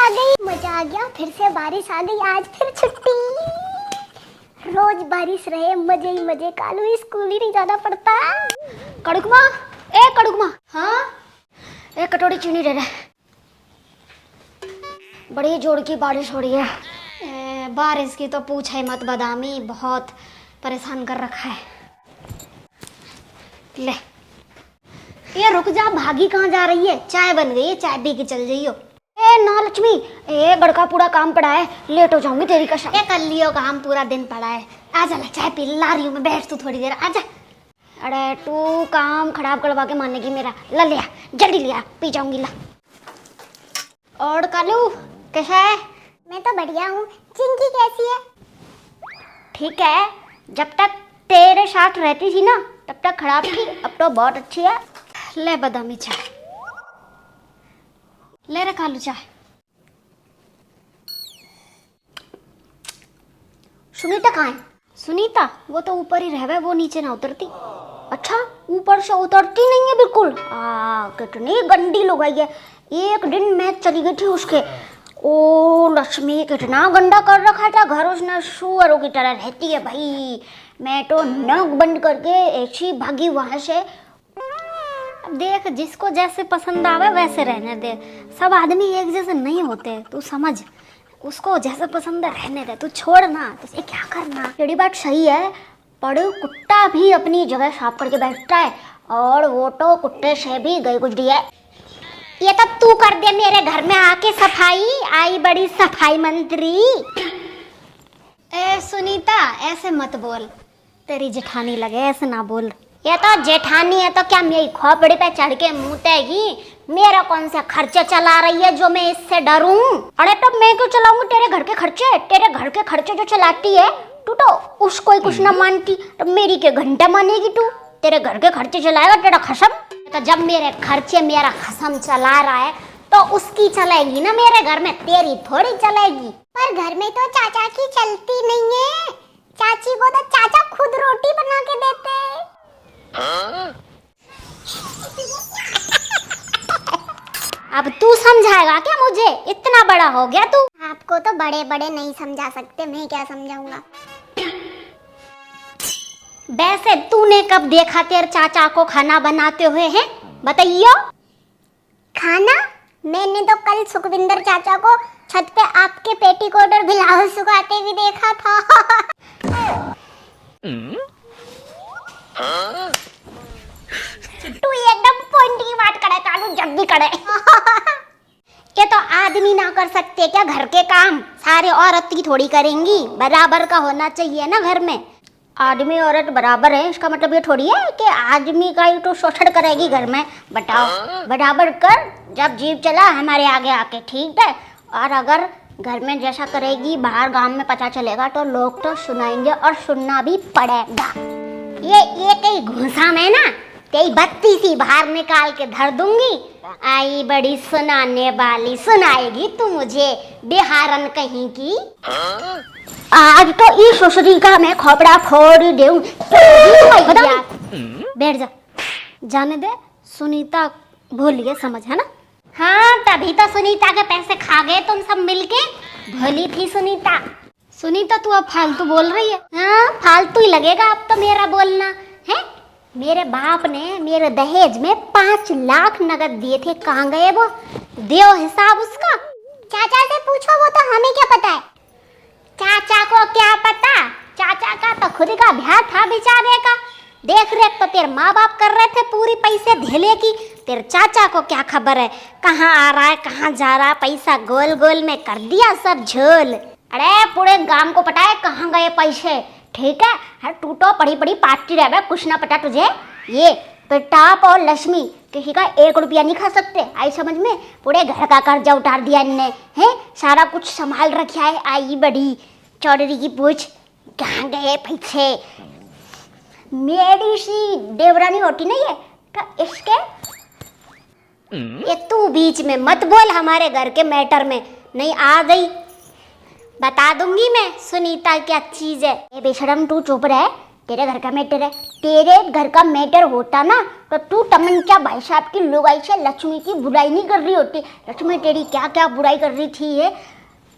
आ गई, मजा आ गया, फिर से बारिश आ गई, आज फिर छुट्टी। रोज बारिश रहे, मजे ही मजे, कालू स्कूल ही नहीं जाना पड़ता। कड़कमा, ए कड़कमा, हाँ एक कटोरी चीनी दे दे। बड़ी जोर की बारिश हो रही है। बारिश की तो पूछ है मत बदामी, बहुत परेशान कर रखा है। ले ये रुक जा, भागी कहाँ जा रही है? चाय बन गई है, चाय पी के चल जाइयो। ए ना लक्ष्मी, ए गड़का पूरा काम पड़ा है, लेट हो जाऊंगी तेरी कसम। क्या कर लियो काम, पूरा दिन पड़ा है। आजा ना, चाय पी ला रही हूँ मैं, बैठ तू थोड़ी देर, आजा। अरे तू काम खराब करवा के मानेगी मेरा। ला लिया, जल्दी लिया, पी जाऊंगी ला। और कालू कैसा है? मैं तो बढ़िया हूँ, चिंकी कैसी है? ठीक है, जब तक तेरे साथ रहती थी ना तब तक खराब थी, अब तो बहुत अच्छी है। ले बादामी चाय, ले रे कालू चाय। सुनीता कहाँ है? सुनीता वो तो ऊपर ही रहवे, वो नीचे ना उतरती। अच्छा, ऊपर से उतरती नहीं है बिल्कुल। कितनी गंदी लुगाई है। एक दिन मैं चली गई थी उसके, ओ लक्ष्मी कितना गंदा कर रखा था घर उसने, सुअरों की तरह रहती है भाई। मैं तो नाक बंद करके ऐसी भागी वहां से। अब देख, जिसको जैसे पसंद आवे वैसे रहने दे, सब आदमी एक जैसे नहीं होते, तू समझ। उसको जैसे पसंद है रहने दे, तू छोड़ ना, तुझे क्या करना। तेरी बात सही है, पर कुत्ता भी अपनी जगह साफ करके बैठता है, और वो तो कुत्ते से भी गई गुजरी है। ये तो तू कर दे मेरे घर में आके सफाई, आई बड़ी सफाई मंत्री। ए सुनीता ऐसे मत बोल, तेरी जेठानी लगे, ऐसे ना बोल। ये तो जेठानी है तो क्या मेरी खोपड़ी पे चढ़ के मुँतेगी? मेरा कौन सा खर्चे चला रही है जो मैं इससे डरूं? अरे तो मैं क्यों चलाऊंगी तेरे घर के खर्चे? तेरे घर के खर्चे जो चलाती है तू, तो उसको ही कुछ ना मानती, तो मेरी के घंटा मानेगी तू? तेरे घर के खर्चे चलाएगा तेरा खसम। तो जब मेरे खर्चे मेरा खसम चला रहा है तो उसकी चलेगी ना मेरे घर में, तेरी थोड़ी चलेगी। पर घर में तो चाचा की चलती नहीं है, चाची को तो चाचा खुद रोटी बना के देते हैं। अब तू समझाएगा क्या मुझे? इतना बड़ा हो गया तू। आपको तो बड़े बड़े नहीं समझा सकते, मैं क्या समझाऊंगा। वैसे तूने कब देखा तेरे चाचा को खाना बनाते हुए हैं, बताइयो? खाना? मैंने तो कल सुखविंदर चाचा को छत पे आपके पेटीकोट और ब्लाउज सुखाते भी देखा था। तू एकदम पॉइंट की बात करे कानू, जब भी करे। ये तो आदमी ना कर सकते क्या घर के काम? सारे औरत ही थोड़ी करेंगी, बराबर का होना चाहिए ना घर में। आदमी औरत बराबर है, इसका मतलब ये थोड़ी है कि आदमी का ही तो शोषण करेगी घर में। बताओ, बराबर कर, जब जीव चला हमारे आगे आके, ठीक है? और अगर घर में जैसा करेगी बाहर गांव में पता चलेगा तो लोग तो सुनाएंगे, और सुनना भी पड़ेगा। ये एक ही घूसा में ना तेरी बत्ती सी बाहर निकाल के धर दूंगी। आई बड़ी सुनाने वाली, सुनाएगी तू मुझे, बिहारन कहीं की। आज तो इस ससुरी का मैं खोपड़ा फोड़ दूं। बैठ जा, जाने दे। सुनीता भूलिए समझ, है ना? हाँ, तभी तो सुनीता के पैसे खा गए तुम सब मिलके। भोली थी सुनीता। सुनीता तू अब फालतू बोल रही है। हाँ, फालतू ही लगेगा अब तो मेरा बोलना है। मेरे बाप ने मेरे दहेज में 5 लाख नगद दिए थे, कहाँ गए वो? दो हिसाब उसका। चाचा से पूछो, वो तो हमें क्या पता है। चाचा को क्या पता? चाचा का तो खुद का ब्याह था बेचारे का, देख रेख तो तेरे माँ बाप कर रहे थे पूरी पैसे धेले की। तेरे चाचा को क्या खबर है कहाँ आ रहा है कहाँ जा रहा है? पैसा गोल गोल में कर दिया सब झोल। अरे पूरे गांव को पता है कहाँ गए पैसे, ठीक है? हर तू तो पड़ी पड़ी पार्टी रहे, कुछ ना पता तुझे। ये प्रताप और लक्ष्मी किसी का 1 रुपया नहीं खा सकते, आई समझ में? पूरे घर का कर्जा उतार दिया इनने, है? सारा कुछ संभाल रखा है। आई बड़ी चौधरी की पूछ, कहाँ गए पैसे? मेरी सी देवरानी होती नहीं है तो इसके। ये तू बीच में मत बोल हमारे घर के मैटर में, नहीं आ गई बता दूंगी मैं सुनीता क्या चीज है। बेशरम तू चुप रहे, तेरे घर का मैटर है। तेरे घर का मैटर होता ना तो तू तमंचा भाई साहब की लुगाई से लक्ष्मी की बुराई नहीं कर रही होती। लक्ष्मी तेरी क्या क्या बुराई कर रही थी ये।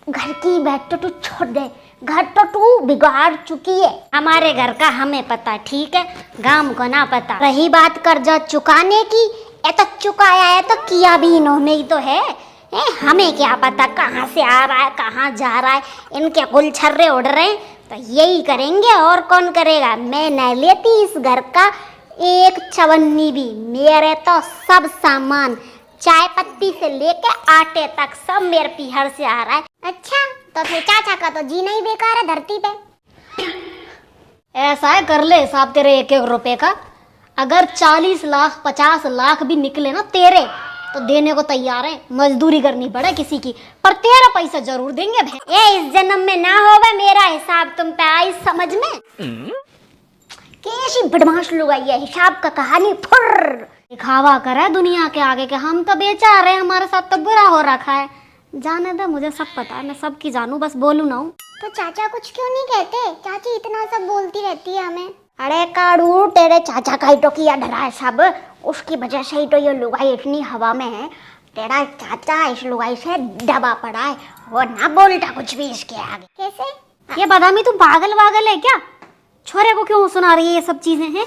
घर की बात तो तू छोड़ दे, घर तो तू बिगाड़ चुकी है। हमारे घर का हमें पता, ठीक है, गांव को ना पता। रही बात कर्जा चुकाने की, ये तो चुकाया है तो किया भी इन्होंने ही तो है। हमें क्या पता कहाँ से आ रहा है कहाँ जा रहा है, इनके गुलछर्रे उड़ रहे हैं तो यही करेंगे और कौन करेगा। मैं न लेती इस घर का एक चवन्नी भी, मेरे तो सब सामान चाय पत्ती से लेके आटे तक सब मेरे पीहर से आ रहा है। अच्छा तो फिर चाचा का तो जीना ही बेकार है धरती पे। ऐसा है, कर ले हिसाब तेरे एक एक रुपए का। अगर 40 लाख 50 लाख भी निकले ना तेरे तो देने को तैयार है, मजदूरी करनी पड़े किसी की, पर तेरा पैसा जरूर देंगे। ए इस जन्म में ना होगा मेरा हिसाब तुम पे आई समझ में। कैसी बदमाश लुगाई है, हिसाब का कहानी फुर दिखावा करे दुनिया के आगे के हम तो बेचा रहे हैं, हमारे साथ तो बुरा हो रखा है। जाने दे, मुझे सब पता है, मैं सब की जानू, बस बोलू ना हूँ। तो चाचा कुछ क्यों नहीं कहते? चाची इतना सब बोलती रहती है हमें। अरे काड़ू, तेरे चाचा का ही तो किया डरा है सब, उसकी वजह से ही तो ये लुगाई इतनी हवा में है। तेरा चाचा इस लुगाई से दबा पड़ा है, वो ना बोलता कुछ भी इसके आगे। कैसे? ये बदामी तू पागल वागल है क्या? छोरे को क्यों सुना रही है ये सब चीजें हैं?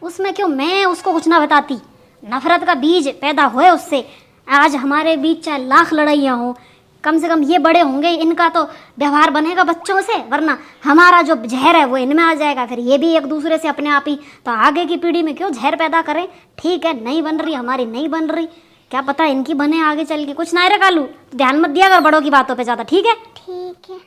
उसमें क्यों मैं उसको कुछ ना बताती? नफरत का बीज पैदा हुए उससे। आज हमारे बीच चाहे लाख लड़ाइयाँ हो, कम से कम ये बड़े होंगे, इनका तो व्यवहार बनेगा बच्चों से, वरना हमारा जो जहर है वो इनमें आ जाएगा। फिर ये भी एक दूसरे से अपने आप ही, तो आगे की पीढ़ी में क्यों जहर पैदा करें। ठीक है, नहीं बन रही हमारी, नहीं बन रही, क्या पता इनकी बने आगे चल के। कुछ ना रे कालू, ध्यान मत दिया अगर बड़ों की बातों पे ज्यादा, ठीक है? ठीक है।